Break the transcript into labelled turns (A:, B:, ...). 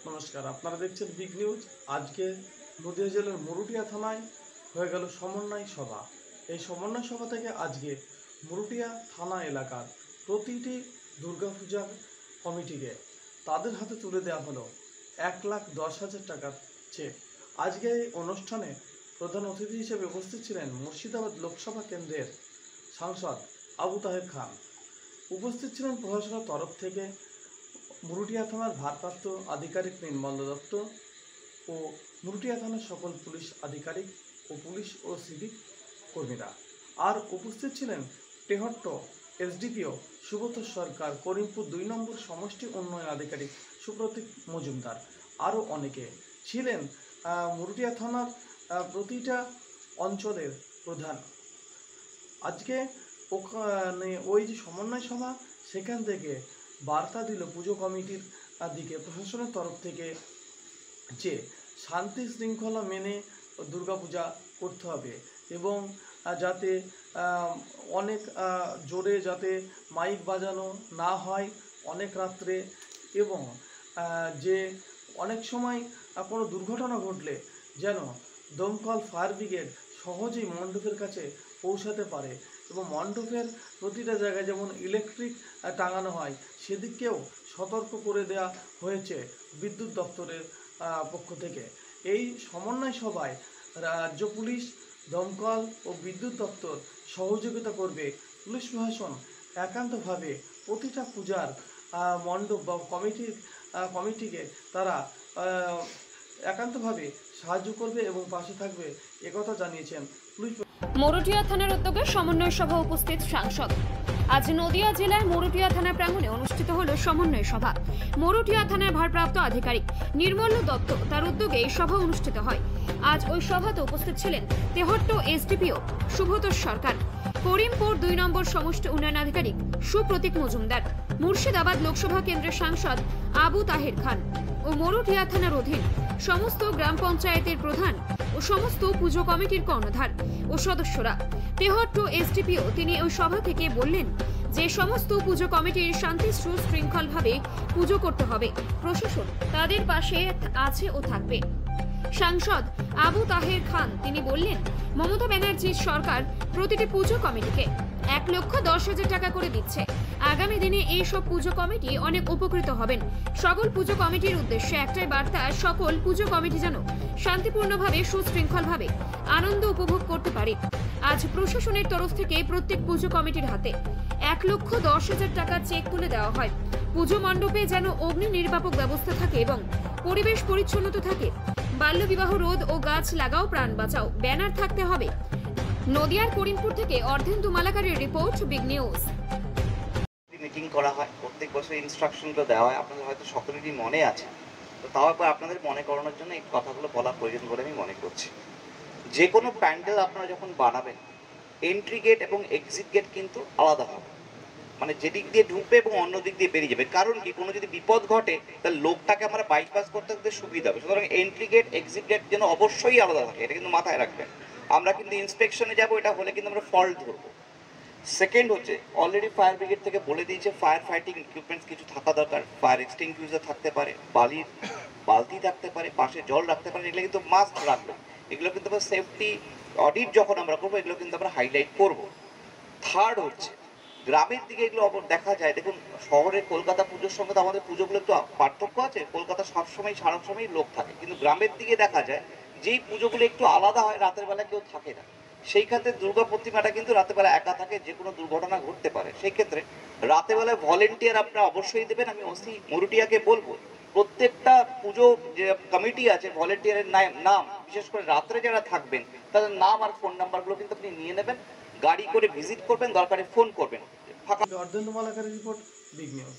A: নমস্কার, আপনারা দেখছেন বিগ নিউজ। আজকে নদীয়া জেলার মরুটিয়া থানায় হয়ে গেল সমন্বয় সভা। এই সমন্বয় সভা থেকে আজকে মরুটিয়া থানা এলাকার প্রতিটি দুর্গাপূজা কমিটিকে তাদের হাতে তুলে দেওয়া হলো 1,10,000 টাকার চেক। আজকে এই অনুষ্ঠানে প্রধান অতিথি হিসেবে উপস্থিত ছিলেন মুর্শিদাবাদ লোকসভা কেন্দ্রের সাংসদ আবু তাহের খান। উপস্থিত ছিলেন প্রশাসনের তরফ থেকে মরুটিয়া থানার ভারপ্রাপ্ত আধিকারিক নির্মল দত্ত ও মরুটিয়া থানার সকল পুলিশ আধিকারিক ও পুলিশ ও সিভিক কর্মীরা। আর উপস্থিত ছিলেন টেহট্ট এসডিপিও সুব্রত সরকার, করিমপুর 2 নম্বর সমষ্টি উন্নয়ন আধিকারিক সুপ্রতীক মজুমদার, আরও অনেকে ছিলেন মরুটিয়া থানার প্রতিটা অঞ্চলের প্রধান। আজকে ওই যে সমন্বয় সভা, সেখান থেকে বার্তা দিল পুজো কমিটির দিকে প্রশাসনের তরফ থেকে যে শান্তি শৃঙ্খলা মেনে দুর্গাপূজা করতে হবে এবং যাতে অনেক জোরে যাতে মাইক বাজানো না হয় অনেক রাত্রে, এবং যে অনেক সময় কোনো দুর্ঘটনা ঘটলে যেন দমকল ফায়ার ব্রিগেড সহজেই মণ্ডপের কাছে পৌঁছাতে পারে এবং মণ্ডপের প্রতিটা জায়গায় যেমন ইলেকট্রিক টাঙানো হয় সেদিকেও সতর্ক করে দেওয়া হয়েছে বিদ্যুৎ দপ্তরের পক্ষ থেকে। এই সমন্বয় সভায় রাজ্য পুলিশ, দমকল ও বিদ্যুৎ দপ্তর সহযোগিতা করবে। পুলিশ প্রশাসন একান্তভাবে প্রতিটা পূজার মণ্ডপ বা কমিটিকে তারা একান্তভাবে সাহায্য করবে এবং পাশে থাকবে, একথা জানিয়েছেন পুলিশ।
B: মরুটিয়া থানার উদ্যোগে সমন্বয় সভা উপস্থিত সাংসদ। আজ নদিয়া জেলার মরুটিয়া থানা প্রাঙ্গণে অনুষ্ঠিত হলো সমন্বয় সভা। মরুটিয়া থানার ভারপ্রাপ্ত আধিকারিক নির্মল দত্ত তার উদ্যোগে এই সভা অনুষ্ঠিত হয়। আজ ওই সভাতে উপস্থিত ছিলেন তেহট্ট এসডিপিও সুব্রত সরকার, করিমপুর 2 নম্বর সমষ্টি উন্নয়ন আধিকারিক সুপ্রতীক মজুমদার, মুর্শিদাবাদ লোকসভা কেন্দ্রের সাংসদ আবু তাহের খান ও মরুটিয়া থানার অধীন সমস্ত গ্রাম পঞ্চায়েতের প্রধান ও সমস্ত পুজো কমিটির কর্ণধার ও সদস্যরা। তেহট্ট এসডিপিও তিনি ওই সভা থেকে বললেন যে সমস্ত পুজো কমিটির শান্তি সুশৃঙ্খলভাবে পুজো করতে হবে, প্রশাসন তাদের পাশে আছে ও থাকবে। সাংসদ আবু তাহের খান তিনি বললেন, মমতা ব্যানার্জির সরকার প্রতিটি পুজো কমিটিকে 1,10,000 টাকা করে দিচ্ছে। আগামী দিনে এই সব পুজো কমিটি অনেক উপকৃত হবেন। সকল পুজো কমিটির উদ্দেশ্যে একটাই বার্তা, সকল পুজো কমিটি যেন শান্তিপূর্ণভাবে সুশৃঙ্খলভাবে আনন্দ উপভোগ করতে পারে। আজ প্রশাসনের তরফ থেকে প্রত্যেক পুজো কমিটির হাতে 1,10,000 টাকা চেক তুলে দেওয়া হয়। পুজো মণ্ডপে যেন অগ্নি নির্বাপক ব্যবস্থা থাকে এবং পরিবেশ পরিচ্ছন্নতা থাকে। বাল্যবিবাহ রোধ ও গাছ লাগাও প্রাণ বাঁচাও ব্যানার থাকতে হবে। নদিয়ার করিমপুর থেকে অর্ধেন্দু মালাকারের রিপোর্ট, বিগ নিউজ।
C: মিটিং করা হয়, প্রত্যেক বছর ইনস্ট্রাকশনটা দেওয়া হয়, আপনাদের হয়তো সকলেরই মনে আছে, তো তাও একবার আপনাদের মনে করানোর জন্য এই কথাগুলো বলা প্রয়োজন বলে আমি মনে করছি। যে কোনো প্যান্ডেল আপনারা যখন বানাবেন, এন্ট্রি গেট এবং এক্সিট গেট কিন্তু আলাদা হবে, মানে যেদিক দিয়ে ঢুকবে এবং অন্য দিক দিয়ে বেরিয়ে যাবে। কারণ কি, কোনো যদি বিপদ ঘটে তাহলে লোকটাকে আমরা বাইপাস করতে সুবিধা হবে। সুতরাং এন্ট্রি গেট এক্সিট গেট যেন অবশ্যই আলাদা থাকে, এটা কিন্তু মাথায় রাখবেন। আমরা কিন্তু ইন্সপেকশনে যাবো, এটা হলে কিন্তু আমরা ফল্ট ধরবো। সেকেন্ড হচ্ছে, অলরেডি ফায়ার ব্রিগেড থেকে বলে দিয়েছে ফায়ার ফাইটিং ইকুইপমেন্টস কিছু থাকা দরকার। ফায়ার এক্সটিংগুইশার থাকতে পারে, বালতি থাকতে পারে, পাশে জল রাখতে পারে, এগুলো কিন্তু মাস্ট রাখবেন। এগুলো কিন্তু আমরা সেফটি অডিট যখন আমরা করবো, এগুলো কিন্তু আমরা হাইলাইট করবো। থার্ড হচ্ছে, গ্রামের দিকে এগুলো দেখা যায়। দেখুন, শহরে কলকাতা পুজোর সঙ্গে তো আমাদের পুজোগুলো একটু পার্থক্য আছে। কলকাতা সবসময় সারা সময় লোক থাকে, কিন্তু গ্রামের দিকে দেখা যায় যেই পুজোগুলো একটু আলাদা হয়, রাতের বেলা কেউ থাকে না। সেই ক্ষেত্রে দুর্গা প্রতিমাটা কিন্তু রাতের বেলা একা থাকে, যে কোনো দুর্ঘটনা ঘটতে পারে। সেই ক্ষেত্রে রাতের বেলায় ভলেন্টিয়ার আপনারা অবশ্যই দেবেন। আমি ওসি মরুটিয়াকে বলবো, প্রত্যেকটা পুজো যে কমিটি আছে, ভলেন্টিয়ারের নাম, বিশেষ করে রাত্রে যারা থাকবেন তাদের নাম আর ফোন নাম্বারগুলো কিন্তু আপনি নিয়ে নেবেন, গাড়ি করে ভিজিট করবেন, দরকারে ফোন করবেন।
A: অর্ধেন্দু মালাকারের রিপোর্ট, বিগ নিউজ।